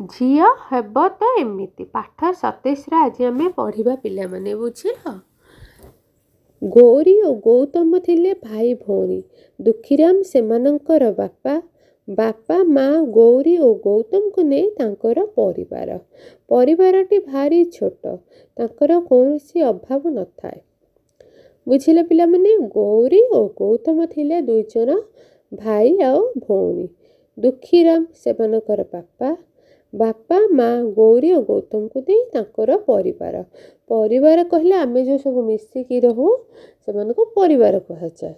झील हेब तो एमती पाठ 27 आज आम पढ़ा पिलाने बुझिल। गौरी और गौतम थिले भाई भौणी। दुखीराम सेमानंकर बापा बापा माँ गौरी और गौतम को नहीं तांकर परिवारटी भारी छोट तांकर कौनसी अभाव न थाए। बुझिले पिला माने गौरी और गौतम थिले दुई जन भाई और भौणी। दुखीराम सेमानंकर बापा बापा माँ गौरी और गौतम को नहीं तांकर परिवार कहले आमे जो सब मिसिकी रहू से परिवार कह जाए।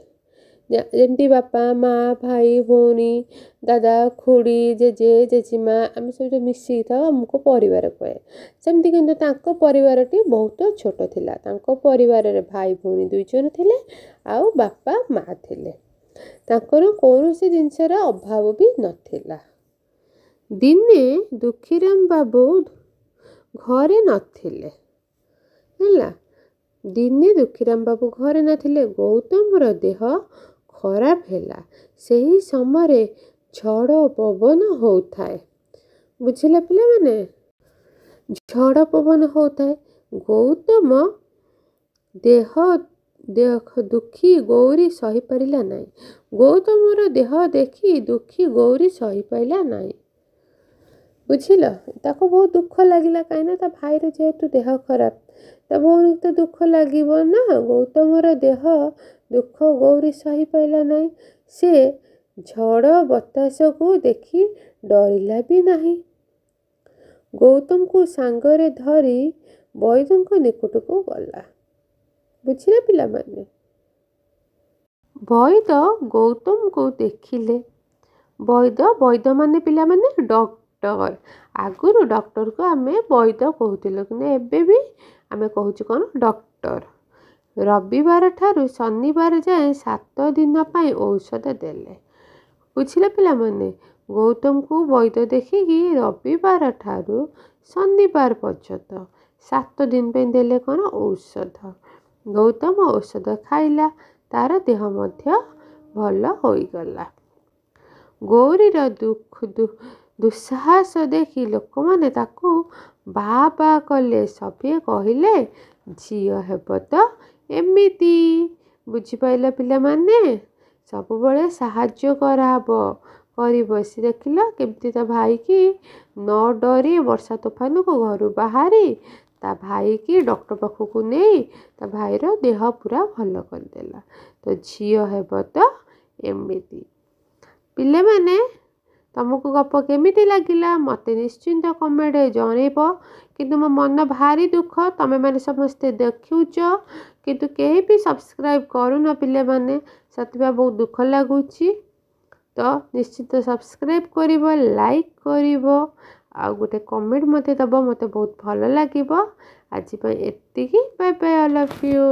जमती बापा माँ भाई भौणी दादा खुड़ी जेजे जेजेमा आम सब जो मिसिकी था आमको परिवार कहे सेमती किंतु तांको परिवारटी बहुत छोट थिला। तांको परिवार रे भाई भौणी दुई जन थिले आउ बापा माँ थिले। तांकर कौनसी जिनसर अभाव भी नथिला। दिने दुखीराम बाबू घरे नथिले हैला। दिने दुखीराम बाबू घरे नथिले। गौतमर देह खराब हैला। सही समय झड़ पवन होताए। बुझिले पिले माने झड़ पवन होताए। गौतम देह देख दुखी गौरी सही पारिला नहीं। गौतमर देह देखी दुखी गौरी सही पाइला नहीं। बुझिल ताको बहुत दुख लगिला कहीं ता भाई जेहेतु देह खराब ता भौणी तो दुख लगिब ना। गौतमर देह दुख गौरी सही पाइला नहीं। से झड़ बतास को देखी डरिला भी नहीं। गौतम को सांगरे धरी वैद्य निकट को गला। बुझिले पिला माने वैद्य गौतम को देखिले। वैद्य माने पिला माने डॉक्टर। आगुरु डॉक्टर को आमे वैद्य कहूतिलो कि एबे भी आमे कहूछु कोन डॉक्टर। रविवार ठारू शनिवार जाए 7 दिन पाई औषध देले। बुझिले पिला माने गौतम को वैद्य देखिकी रविवार ठारू शनिवार पर्यंत 7 दिन पे देले कोन औषध। गौतम औषध खाइला तार देह मध्य भल होइगला। गौरीर दुस्साहस देखी लोक माने ताकू बा कले सभे कहले झील हेब तो एमिति। बुझिपाइल पिला माने सब बड़े साहाଯ୍य कराब करी बसी देखिल केमती ता भाई की न डरी वर्षा तोफान को घर बाहरी ता भाई की डॉक्टर पाखु को नहीं ता भाईर देह पूरा भल करदेला। तो झील हेब तो एमिति। पिले माने तुमको गप केमिति लगिला मते निश्चिंत कमेंट जनइब। किंतु मो मन भारी दुख तमे माने समस्ते देखुच किंतु केही भी सब्सक्राइब करून पिले माने सतबा बहुत दुख लगुची। तो निश्चित सब्सक्राइब करिब लाइक करिब आ गोटे कमेंट मते दब मते बहुत भल लागिब। आज एतिकी bye bye. I love you.